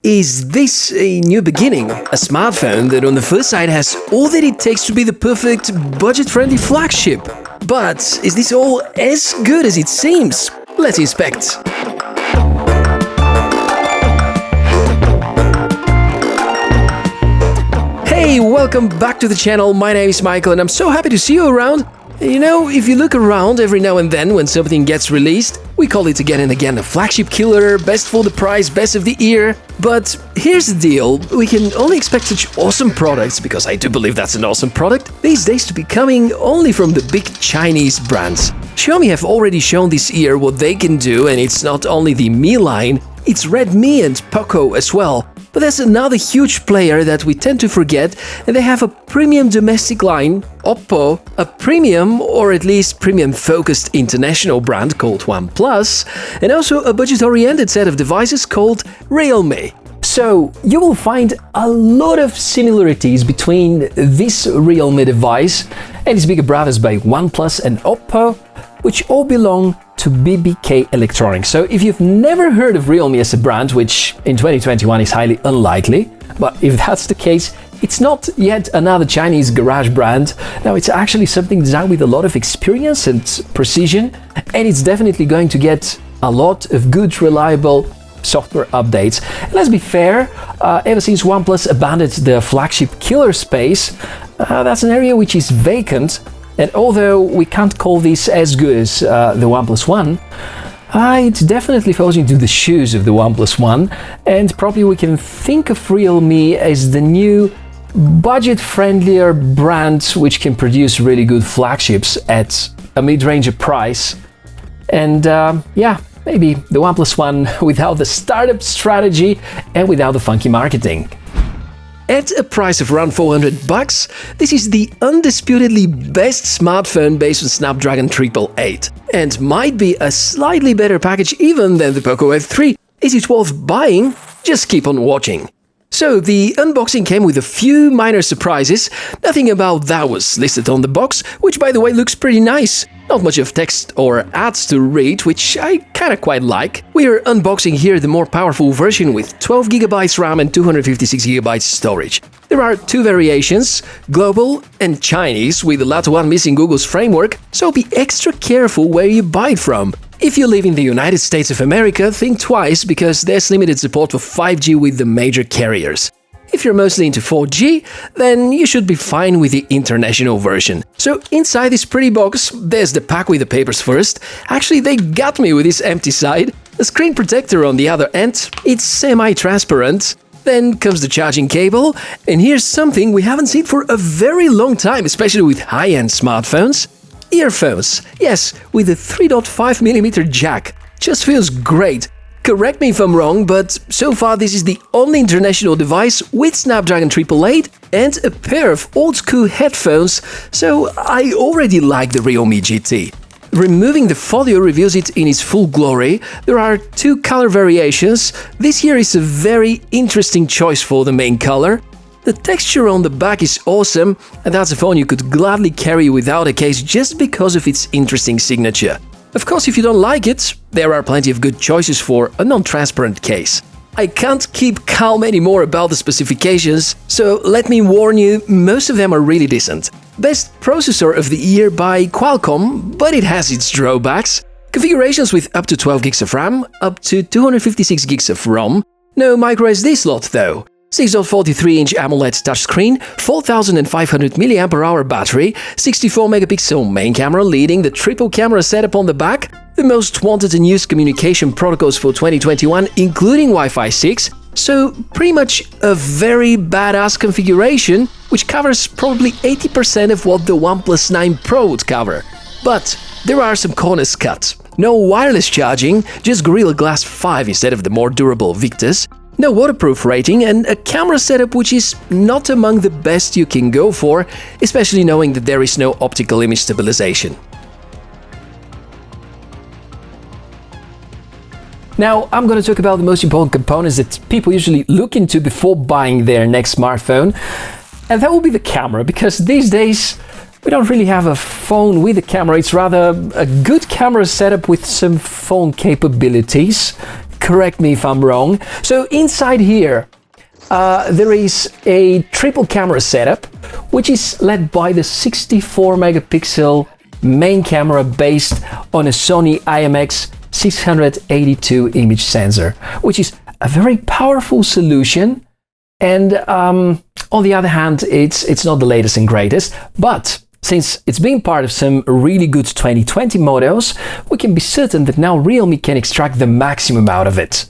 Is this a new beginning? A smartphone that on the first sight has all that it takes to be the perfect budget-friendly flagship. But is this all as good as it seems? Let's inspect. Hey, welcome back to the channel. My name is Michael and I'm so happy to see you around. You know, if you look around every now and then when something gets released, we call it again and again a flagship killer, best for the price, best of the year. But here's the deal, we can only expect such awesome products, because I do believe that's an awesome product, these days to be coming only from the big Chinese brands. Xiaomi have already shown this year what they can do, and it's not only the Mi line, it's Redmi and Poco as well. But there's another huge player that we tend to forget, and they have a premium domestic line, Oppo, a premium or at least premium-focused international brand called Oneplus, and also a budget-oriented set of devices called Realme. So you will find a lot of similarities between this Realme device and its bigger brothers by OnePlus and Oppo, which all belong to BBK Electronics. So if you've never heard of Realme as a brand, which in 2021 is highly unlikely, but if that's the case, it's not yet another Chinese garage brand. No, it's actually something designed with a lot of experience and precision, and it's definitely going to get a lot of good, reliable software updates. And let's be fair, ever since OnePlus abandoned the flagship killer space, that's an area which is vacant. And although we can't call this as good as the OnePlus One, it definitely falls into the shoes of the OnePlus One, and probably we can think of Realme as the new budget-friendlier brand which can produce really good flagships at a mid-range price. And yeah, maybe the OnePlus One without the startup strategy and without the funky marketing. At a price of around $400, this is the undisputedly best smartphone based on Snapdragon 888, and might be a slightly better package even than the Poco F3. Is it worth buying? Just keep on watching. So the unboxing came with a few minor surprises. Nothing about that was listed on the box, which by the way looks pretty nice. Not much of text or ads to read, which I kinda quite like. We're unboxing here the more powerful version with 12GB RAM and 256GB storage. There are two variations, global and Chinese, with the latter one missing Google's framework, so be extra careful where you buy it from. If you live in the United States of America, think twice, because there's limited support for 5G with the major carriers. If you're mostly into 4G, then you should be fine with the international version. So inside this pretty box, there's the pack with the papers first. Actually, they got me with this empty side. A screen protector on the other end, it's semi-transparent. Then comes the charging cable, and here's something we haven't seen for a very long time, especially with high-end smartphones. Earphones, yes, with a 3.5mm jack. Just feels great. Correct me if I'm wrong, but so far this is the only international device with Snapdragon 888 and a pair of old-school headphones, so I already like the Realme GT. Removing the folio reveals it in its full glory. There are two color variations. This here is a very interesting choice for the main color. The texture on the back is awesome, and that's a phone you could gladly carry without a case just because of its interesting signature. Of course, if you don't like it, there are plenty of good choices for a non-transparent case. I can't keep calm anymore about the specifications, so let me warn you, most of them are really decent. Best processor of the year by Qualcomm, but it has its drawbacks. Configurations with up to 12GB of RAM, up to 256GB of ROM. No microSD slot though. 6.43-inch AMOLED touchscreen, 4500 mAh battery, 64-megapixel main camera leading the triple camera setup on the back, the most wanted and used communication protocols for 2021 including Wi-Fi 6, so pretty much a very badass configuration which covers probably 80% of what the OnePlus 9 Pro would cover. But there are some corners cut. No wireless charging, just Gorilla Glass 5 instead of the more durable Victus. No waterproof rating, and a camera setup which is not among the best you can go for, especially knowing that there is no optical image stabilization. Now, I'm going to talk about the most important components that people usually look into before buying their next smartphone, and that will be the camera, because these days we don't really have a phone with a camera, it's rather a good camera setup with some phone capabilities. correct me if I'm wrong. So inside here, there is a triple camera setup, which is led by the 64 megapixel main camera based on a Sony IMX 682 image sensor, which is a very powerful solution. And on the other hand, it's not the latest and greatest, but since it's been part of some really good 2020 models, we can be certain that now Realme can extract the maximum out of it.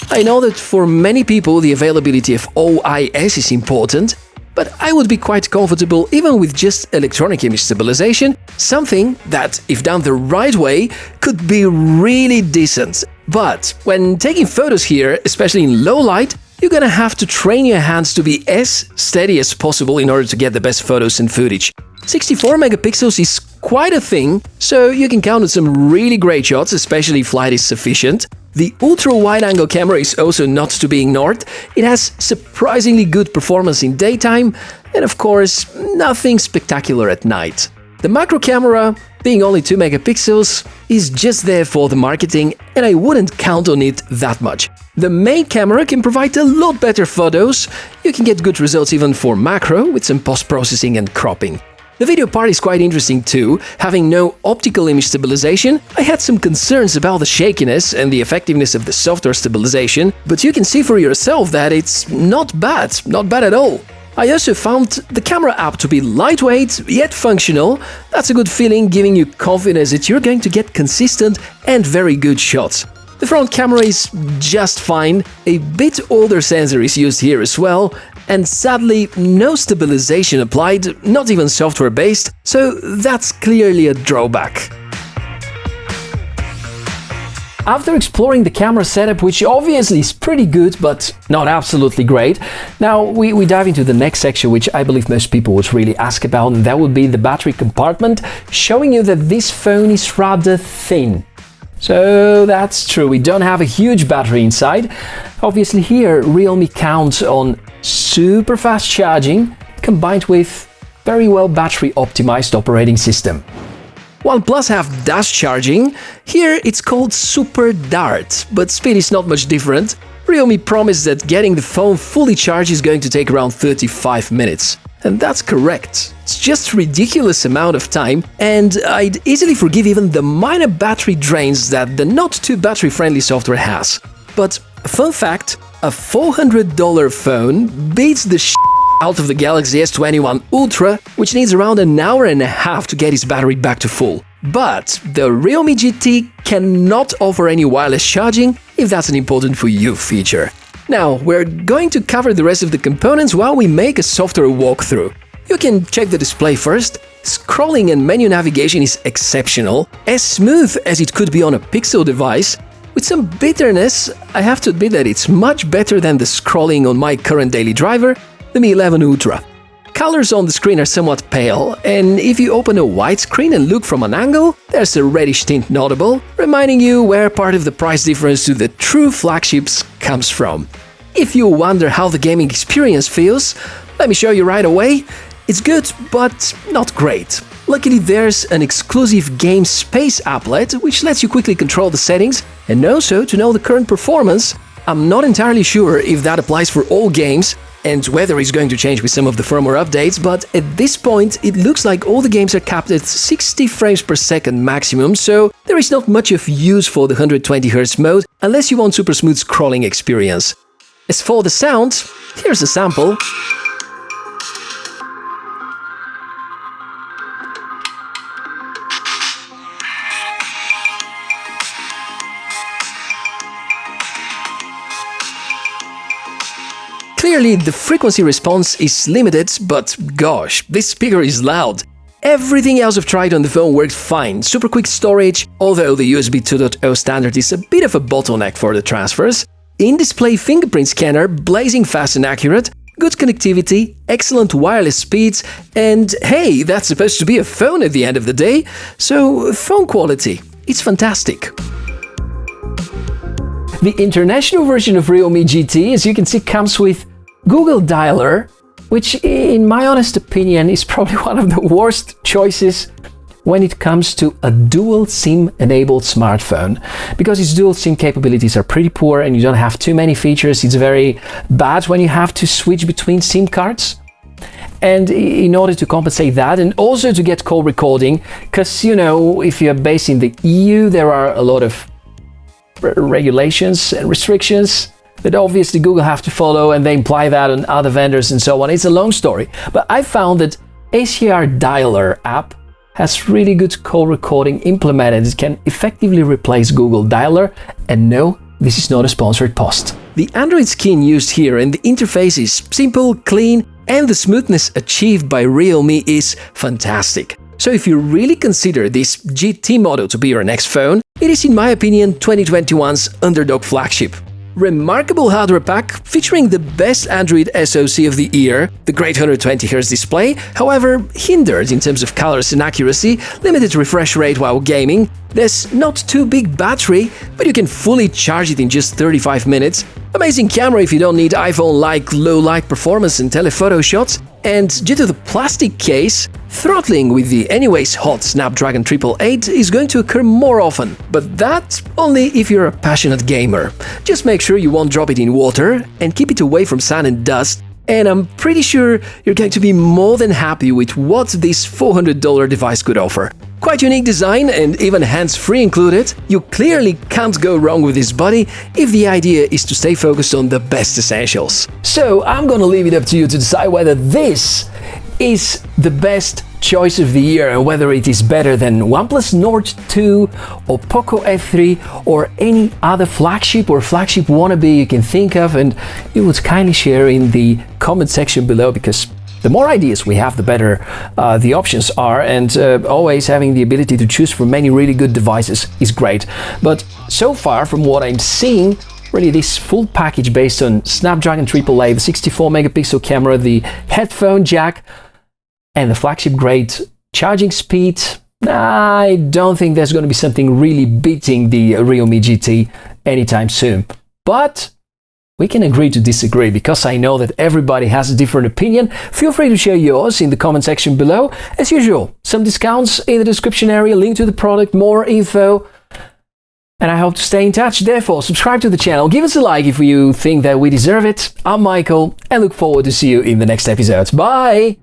I know that for many people the availability of OIS is important, but I would be quite comfortable even with just electronic image stabilization, something that, if done the right way, could be really decent. But when taking photos here, especially in low light, you're gonna have to train your hands to be as steady as possible in order to get the best photos and footage. 64 megapixels is quite a thing, so you can count on some really great shots, especially if light is sufficient. The ultra-wide-angle camera is also not to be ignored. It has surprisingly good performance in daytime, and of course, nothing spectacular at night. The macro camera, being only 2 megapixels, is just there for the marketing, and I wouldn't count on it that much. The main camera can provide a lot better photos. You can get good results even for macro, with some post-processing and cropping. The video part is quite interesting too. Having no optical image stabilization, I had some concerns about the shakiness and the effectiveness of the software stabilization, but you can see for yourself that it's not bad at all. I also found the camera app to be lightweight yet functional. That's a good feeling, giving you confidence that you're going to get consistent and very good shots. The front camera is just fine, a bit older sensor is used here as well, and sadly no stabilization applied, not even software-based, so that's clearly a drawback. After exploring the camera setup, which obviously is pretty good but not absolutely great, now we dive into the next section, which I believe most people would really ask about, and that would be the battery compartment, showing you that this phone is rather thin. So that's true, we don't have a huge battery inside. Obviously here Realme counts on super fast charging combined with very well battery optimized operating system. OnePlus have dash charging, here it's called Super Dart, but speed is not much different. Realme promised that getting the phone fully charged is going to take around 35 minutes. And that's correct. It's just a ridiculous amount of time, and I'd easily forgive even the minor battery drains that the not too battery-friendly software has. But fun fact, a $400 phone beats the out of the Galaxy S21 Ultra, which needs around an hour and a half to get its battery back to full. But the Realme GT cannot offer any wireless charging, if that's an important for you feature. Now, we're going to cover the rest of the components while we make a software walkthrough. You can check the display first. Scrolling and menu navigation is exceptional, as smooth as it could be on a Pixel device. With some bitterness, I have to admit that it's much better than the scrolling on my current daily driver, the Mi 11 Ultra. Colors on the screen are somewhat pale, and if you open a widescreen and look from an angle, there's a reddish tint notable, reminding you where part of the price difference to the true flagships comes from. If you wonder how the gaming experience feels, let me show you right away. It's good, but not great. Luckily, there's an exclusive game space applet, which lets you quickly control the settings, and also to know the current performance. I'm not entirely sure if that applies for all games, and whether it's going to change with some of the firmware updates, but at this point it looks like all the games are capped at 60 frames per second maximum, so there is not much of use for the 120Hz mode unless you want super smooth scrolling experience. As for the sound, here's a sample. Clearly, the frequency response is limited, but gosh, this speaker is loud. Everything else I've tried on the phone worked fine. Super quick storage, although the USB 2.0 standard is a bit of a bottleneck for the transfers. In-display fingerprint scanner, blazing fast and accurate. Good connectivity, excellent wireless speeds, and hey, that's supposed to be a phone at the end of the day, so phone quality, it's fantastic. The international version of Realme GT, as you can see, comes with Google Dialer, which in my honest opinion is probably one of the worst choices when it comes to a dual SIM enabled smartphone, because its dual SIM capabilities are pretty poor and you don't have too many features. It's very bad when you have to switch between SIM cards. And in order to compensate that, and also to get call recording, because you know, if you're based in the EU, there are a lot of regulations and restrictions that obviously Google have to follow, and they imply that on other vendors and so on. It's a long story, but I found that ACR Dialer app has really good call recording implemented. It can effectively replace Google Dialer, and no, this is not a sponsored post. The Android skin used here and the interface is simple, clean, and the smoothness achieved by Realme is fantastic. So if you really consider this GT model to be your next phone, it is in my opinion 2021's Underdog Flagship. Remarkable hardware pack featuring the best Android SoC of the year, the great 120Hz display, however hindered in terms of colors and accuracy, limited refresh rate while gaming. There's not too big battery, but you can fully charge it in just 35 minutes. Amazing camera if you don't need iPhone-like low light performance and telephoto shots. And due to the plastic case, throttling with the anyways hot Snapdragon 888 is going to occur more often. But that only if you're a passionate gamer. Just make sure you won't drop it in water and keep it away from sun and dust. And I'm pretty sure you're going to be more than happy with what this $400 device could offer. Quite unique design and even hands-free included, you clearly can't go wrong with this body if the idea is to stay focused on the best essentials. So I'm gonna leave it up to you to decide whether this is the best choice of the year and whether it is better than OnePlus Nord 2 or Poco F3 or any other flagship or flagship wannabe you can think of, and you would kindly share in the comment section below, because the more ideas we have, the better the options are, and always having the ability to choose from many really good devices is great. But so far, from what I'm seeing, really this full package based on Snapdragon 888, the 64 megapixel camera, the headphone jack, and the flagship grade charging speed, I don't think there's going to be something really beating the Realme GT anytime soon. But we can agree to disagree, because I know that everybody has a different opinion. Feel free to share yours in the comment section below. As usual, some discounts in the description area, link to the product, more info. And I hope to stay in touch. Therefore, subscribe to the channel, give us a like if you think that we deserve it. I'm Michael, and look forward to see you in the next episode. Bye!